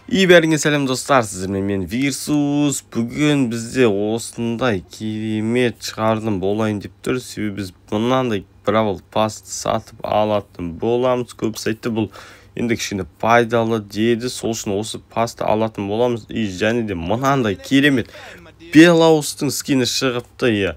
Бәріңе сәлем достар, сіздермен мен Вирсус. Бүгін бізде осындай керемет шығардым болайын деп тұр. Себебі біз мынандай бравл пасты сатып алатын боламыз. Көбісі айтты, бұл енді кішкене пайдалы деді. Сол үшін осы пасты алатын боламыз. Және де мынандай керемет Белаустың скині шығыпты.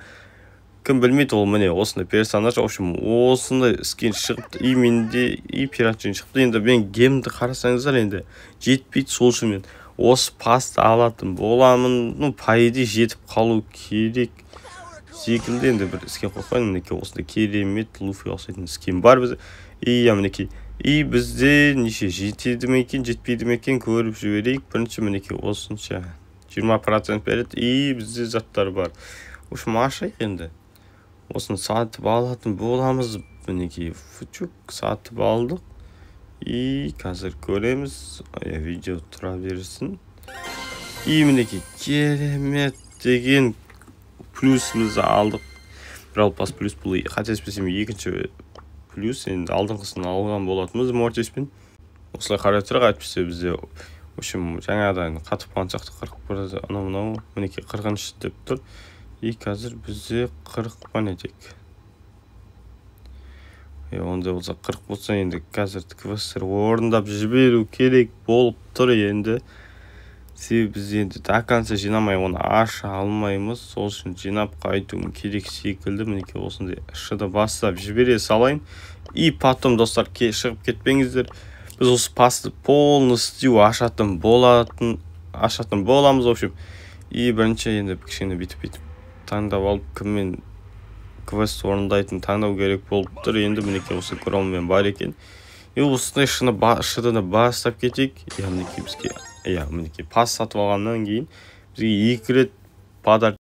Кім білмейді, ол міне осындай персонаж. В общем, осындай скин шығыпты. Менде пират жин шықты. Енді мен гемді қарасаңыздар, енді жетпейді. Сол үшін мен осы пасты алатын боламын. Пайды жетіп қалу керек секілді. Енді бір скин қойған. Мінекей осындай керемет Луфи ұқсайтын скин бар бізде. Мінекей бізде неше жетеді ме екен, жетпейді ме екен, көріп жіберейік. Бірінші мінекей осынша 20% береді. Бізде заттар бар. В общем, ашайық енді. Осыны сатып алатын боламыз. Мінекей фучук сатып алдық. Қазір көреміз. Видео тұра берсін. Мінекей керемет деген плюсімізді алдық. Бравл пас плюс бұл. Қателеспесем екінші плюс. Енді алдыңғысын алған болатынбыз Мортиспен. Осылай қарай тұрық, әйтпесе бізде в общем жаңадан қатып қалған сияқты 40 анау мінекей 40 деп тұр. Қазір бізде 40 пан етек. Онда болса 40 болса, енді қазір квесттер орындап жіберу керек болып тұр енді. Себебі біз енді до конца жинамай оны аша алмаймыз. Сол үшін жинап қайтуым керек секілді. Мінекей осындай шыды бастап жібере салайын. Потом достар шығып кетпеңіздер. Біз осы пасты полностью ашатын боламыз. В общем, бірінші енді кішкене бүйтіп таңдап алып, кіммен квест орындайтын таңдау керек болып тұр. Енді мінекей осы кроммен бар екен. Осындай шыдыны бастап кетейік. Мінекей бізге мінекей пас сатып алғаннан кейін бізге 2 рет подарок.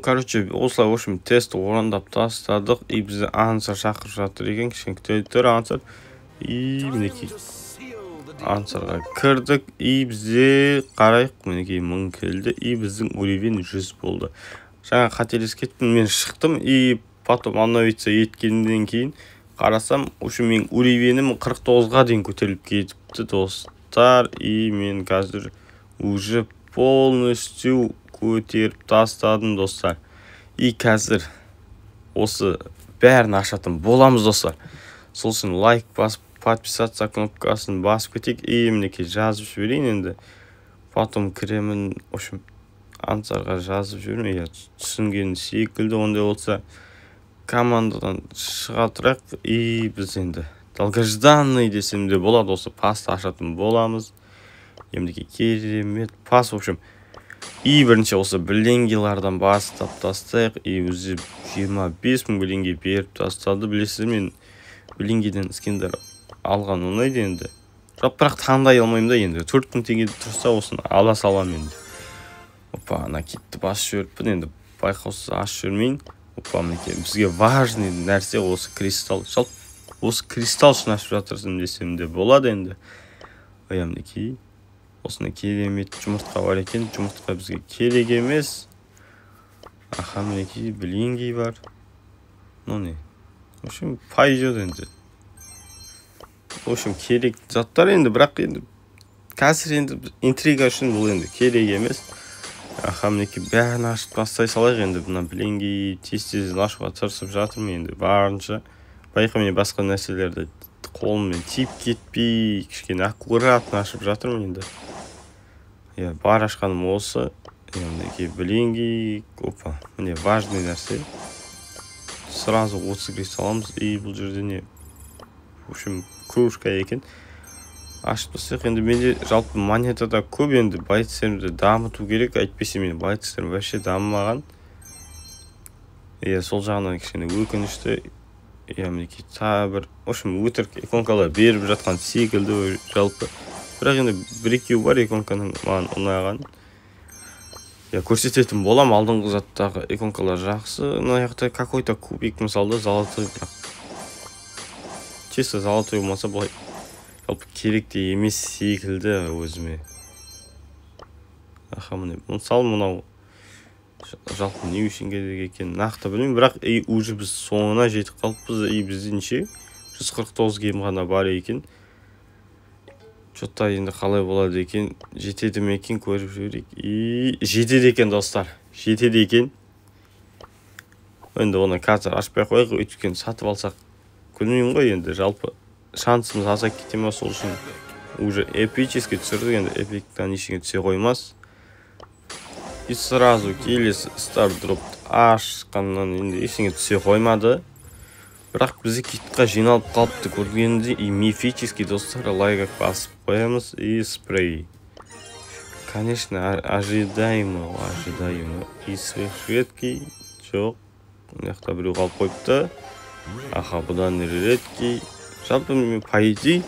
Короче, осылай, в общем, тест орындап тастадық. Бізді ансар шақырып жатыр екен. Кішкене күтеліктер ансар. Мінекей ансарға кірдік. Бізде қарайық, мінекей 1000 келді. Біздің уровень 100 болды. Жаңа қателес кеттім, мен шықтым. Потом обновиться еткеннен кейін қарасам, в общем, мен уровенім 49-ға дейін көтеріліп кетіпті достар. Мен қазір уже полностью көтеріп тастадым достар. Қазір осы бәрін ашатын боламыз достар. Сол үшін лайк басып, подписаться кнопкасын басып кетейік. Мінекей жазып жіберейін енді. Потом кіремін, в общем, ансарға жазып жіберейін. Түсінген секілді. Ондай болса командадан шыға тұрайық. Біз енді долгожданный десем де болады, осы пасты ашатын боламыз. Мінекей керемет пас, в общем. Бірінші осы блингилардан бастап тастайық. Өзі 25 000 блинги беріп тастады. Білесіз, мен блингиден скиндер алған ұнайды енді. Бірақ таңдай алмаймын да енді. 4000 теңге тұрса осыны ала салам енді. Ана кетті басып жіберіппін енді. Байқаусыз ашып жүрмейін. Мінекей бізге важный нәрсе осы кристалл. Осы кристалл үшін ашып жатырсың десем де болады енді. Мінекей осыны керемет жұмыртқа бар екен. Жұмыртқа бізге керек емес. Мінекей блинги бар. В общем, пойдет енді. В общем, керек заттар енді, бірақ енді қазір енді интрига үшін бұл енді керек емес. Мінекей бәрін ашып бастай салайық енді. Бұна блинги тез ашуға тырысып жатырмын енді барынша. Байқамай басқа нәрселерді қолыммен тиіп кетпей, кішкене аккуратно ашып жатырмын енді. Бар ашқаным осы. Мінекей блинги. Міне важный нәрсе. Сразу 30 кристалл аламыз. Бұл жерде не? В общем, кружка екен. Ашып тастайық. Енді менде жалпы монетада көп, енді байтстерімді дамыту керек. Әйтпесе мен байтстерім вообще дамымаған. Сол жағынан кішкене өкінішті. Мінекей бір, в общем, өтірік иконкалар беріп жатқан секілді жалпы. Бірақ енді бір-екеу бар иконканың маған ұнаған. Көрсететін болам, алдыңғы заттағы иконкалар жақсы. Мына какой-то кубик, мысалы, золотой, бірақ чисто золотой болмаса бұлай жалпы керекте емес секілді өзіме. Мысалы, мынау жалпы не үшін керек екен нақты білмеймін, бірақ уже біз соңына жетіп қалыппыз. Бізде неше 149 гейм ғана бар екен. Что-то енді қалай болады екен, жетеді ме екен, көріп жіберейік. И жетеді екен достар, жетеді екен. Енді оны қазір ашпай қойық, өйткені сатып алсақ білмеймін ғой, енді жалпы шансымыз азайып кете ме, сол үшін уже эпический түсірдік, енді эпиктан ештеңе түсе қоймас. И сразу келесі стардропты ашқаннан енді ештеңе түсе қоймады. Бірақ бізде китқа жиналып қалыпты көргенде, и мифический достар, лайк басып қоямыз. И спрей. Конечно, ожидаемо. И сверхредкий. Жоқ. Мыняқта біреу қалып қойыпты. Аха, бұдан редкий. Жалпы по идее,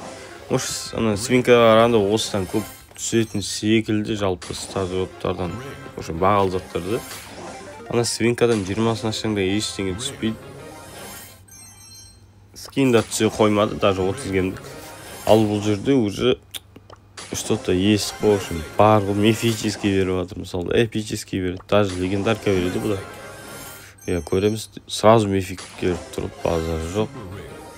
может, ана свинкаға қарағанда осыдан көп түсетін секілді, жалпы стардроптардан, уже бағалы заттарды. Ана свинкадан 20-сын ашқанда ештеңе түспейді. Скин да түсе қоймады, даже 30 гемдік. Ал бұл жерде уже что-то есть, в общем, бар ғой, мифический беріп жатыр, мысалы, эпический береді, даже легендарка береді бұда. Көреміз, сразу мифик келіп тұрып, базар жоқ.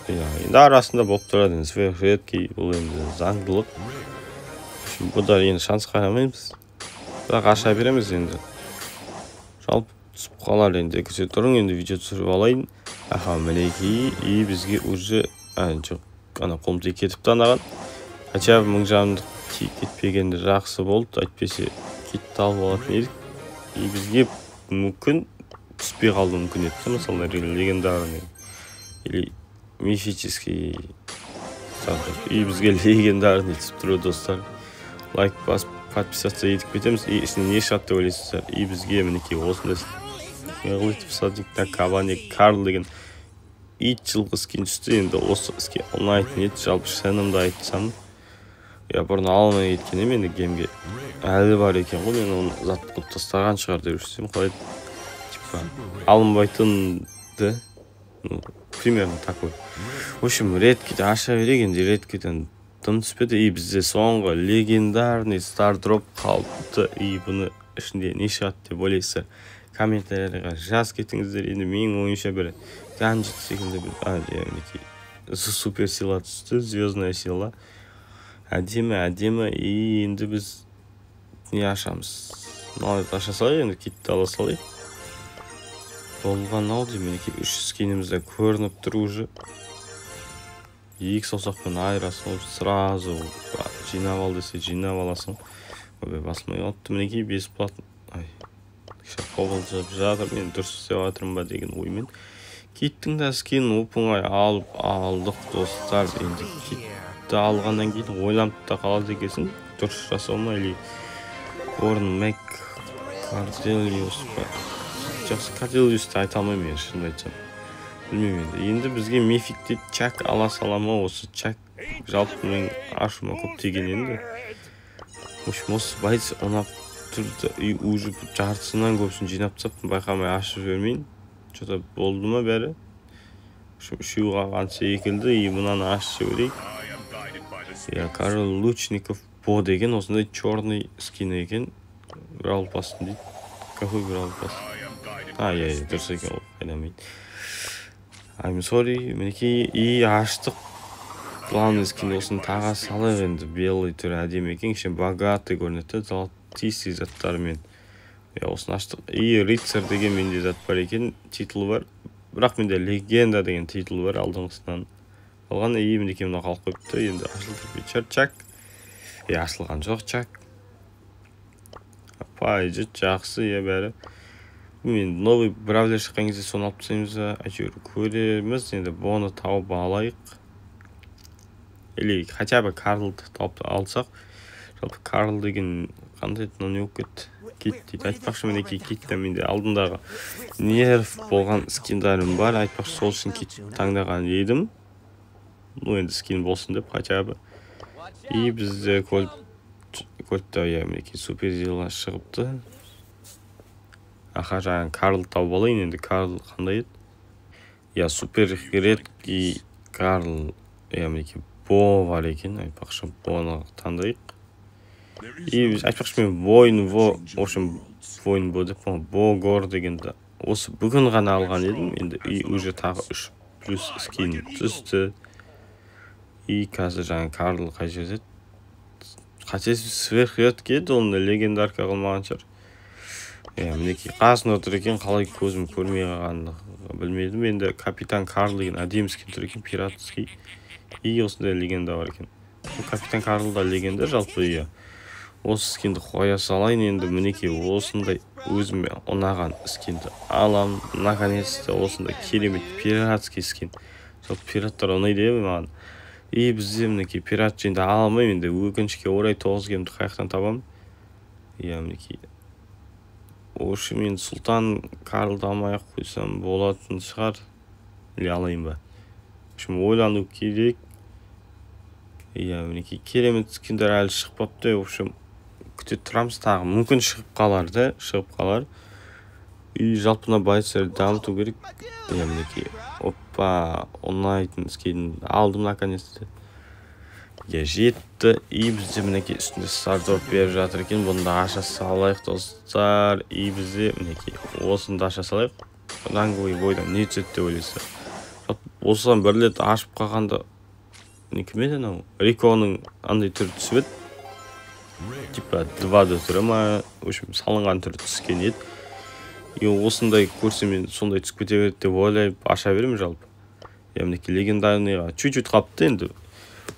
Енді арасында болып тұрады, сверхредкий, бұл енді заңдылық. Бұда енді шанс қайрамаймыз. Бірақ аша береміз енді. Жалпы түсіп қалар енді, көсе тұрың, енді видео түсіріп алайын. Аха, мінекей, и бізге уже, жоқ, ана қолымды кетіпті анаған. Хотя 1000 жанымдық кетпегенде жақсы болды, әйтпесе кетті алып алатын едік. И бізге мүмкін түспей қалды, мүмкін етті, мысалы, легендарный или мифический стардроп. И бізге легендарный түсіп тұру, достар. Лайк басып, подписаться етіп кетеміз. И ішіне не шығады деп ойлайсыздар. И бізге мінекей осындай Неғылытып садикта Кабани Карл деген ит жылғы скин түсті. Енді осы іске ұнайтын ет, жалпы шынымды айтсам, бұрын алмай кеткен енді геймге әлі бар екен ғой, мен оны затты қылып тастаған шығар деп жүрсем, қалай типа алынбайтынды, примерно такой. В общем, редкиді аша берек, енді редкиден дым түспеді. И бізде соңғы легендарный стардроп қалыпты. И бұны ішінде не шығады деп ойлайсыздар, комментарияларға жаз кетіңіздер. Енді менің ойынша бір ганжет секілді бір супер сила түсті, звездная сила. Әдемі. И енді біз не ашамыз? Мынауды аша салайық, енді китті ала салайық. Болған ау деймін, 3 скинімізді көрініп тұр уже. 2 саусақпен айырасың, сразу жинап ал десе жинап аласың. Басылмай отты, мінекей бесплатно. Қобылжып жатыр, мен дұрыс істеп жатырмын ба деген оймен. Киттің да скинін оп-оңай алып алдық, достар. Енді китті алғаннан кейін ойланып та қалады екенсің, дұрыс жасалма, или орын Мәк Корделиус па. Жақсы Корделиусты айта алмаймын, шынымды айтсам. Білмеймін енді. Бізге мификте чак ала салама, осы чак жалпы мен ашуыма көп деген енді. Осы байыз ұнап тұрды, и уже жартысынан көпсін жинап тастаппын, байқамай ашып жібермейін. Что-то болды ма бәрі? Үшеу қалған секілді, и мұнаны ашып жіберейік. Карл Лучников Бо деген осындай черный скин екен. Брал пастын дейді. Какой брал паст? Дұрыс екен ол, қайдамайды. I'm sorry, мінекей, и аштық. Главный скин осын таға салайық енді. Белый түрі әдемі екен, кішен богатый көрінеді, золотистый заттарымен. Осын аштық. И рыцарь деген менде зат бар екен, титул бар. Бірақ менде легенда деген титул бар алдыңғысынан. Алған и мінекей мына қалып қойыпты. Енді ашылдыр бечер чак. Ашылған жоқ чак. Пайжы жақсы, бәрі. Мен новый бравлер шыққан кезде соны алып тастаймыз, әйтеуір көреміз. Енді бұны тауып алайық. Или хотя бы Карлды тауып алсақ. Жалпы Карл деген қандай еді, не болып кетті дейді. Айтпақшы мінекей китті менде алдындағы нерв болған скиндарым бар. Айтпақшы сол үшін кит таңдаған едім. Енді скин болсын деп, хотя бы. И бізде көлтті мінекей супер зила шығыпты. Аха, жаңағы Карл тауып алайын. Енді Карл қандай еді? Супер редкий Карл мінекей Бо бар екен. Айтпақшы Боны таңдайық. И айтпақшы мен в общем воин Бо деп, Богор дегенді осы бүгін ғана алған едім. Енді и уже тағы 3 плюс скин түсті. И қазір жаңа Карл қай жерде? Қатесі сверхредкий еді, оны легендарка қылмаған шығар. Мінекей қасында отыр екен, қалай көзім көрмей қалғанын білмедім. Енді капитан Карл деген әдемі скин тұр екен, пиратский. И осындай легенда бар екен. Капитан Карл да легенда жалпы. Осы скинді қоя салайын, енді мінекей осындай өзіме ұнаған скинді алам. Наконец-то осындай керемет пиратский скин. Жалпы пираттар ұнайды маған. И бізде мінекей пират жайында ала алмаймын, енді өкінішке орай 9 гемді қаяқтан табамын. Мінекей. Ошы мен Сұлтан Карлды алмай-ақ қойсам болатын шығар. Или алайын ба? Ойлану керек. Мінекей керемет скиндер әлі шықпапты. Күте тұрамыз, тағы мүмкін шығып қалар. И жалпына байсыр дамыту керек. Мінекей оппа, ұнайтын скин алдым наконец-то. Жетті. И бізде мінекей үстінде стардроп беріп жатыр екен. Бұны да аша салайық достар. И бізде мінекей осыны да аша салайық. Ранговый бойдан не түседі деп ойлайсыз. Осыған бір рет ашып қалғанда не кім еді анау? Риконың андай түрі түсіп еді. Типа 2-да түрі ма? Салынған түрі түскен еді. И осындай көрсем мен сондай түсіп кете береді деп ойлайып аша беремін жалпы. Мінекей легендарныйға чуть-чуть қапты енді.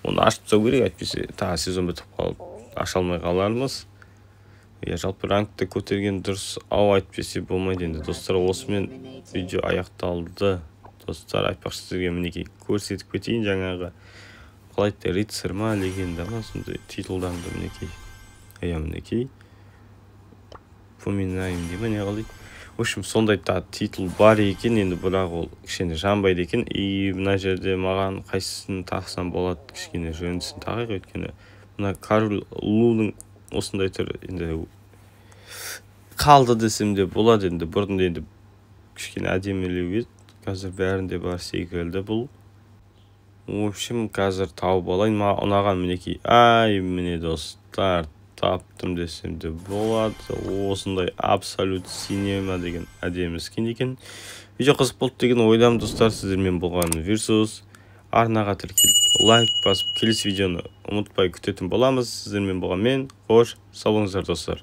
Оны ашып тастау керек, әйтпесе тағы сезон бітіп қалып аша алмай қалармыз. Жалпы рангты көтерген дұрыс, әйтпесе болмайды енді. Достар, осымен видео аяқталды. Достар, айтпақшы сізге мінекей көрсетіп кетейін жаңағы. Қалайды рыцарь ма, легенда ма, сондай титулдарды мінекей. Поминаем дей ма, не қалайды. Сондай титул бар екен, енді бірақ ол кішкене жанбайды екен. И мына жерде маған қайсысын тақсам болады, кішкене жөндісін тағайық, өйткені мына Карл Лудың осындай түрі енді қалды десем де болады. Енді бұрын енді кішкене әдемілеу еді, қазір бәрінде бар секілді бұл. Қазір тауып алайын, маған ұнаған мінекей. Міне достар, таптым десем де болады. Осындай абсолют синема деген әдемі скин екен. Видео қызық болды деген ойдам достар. Сіздермен болған Versus. Арнаға тіркеліп лайк басып келесі видеоны ұмытпай күтетін боламыз. Сіздермен болған мен. Қош, сау болыңыздар достар.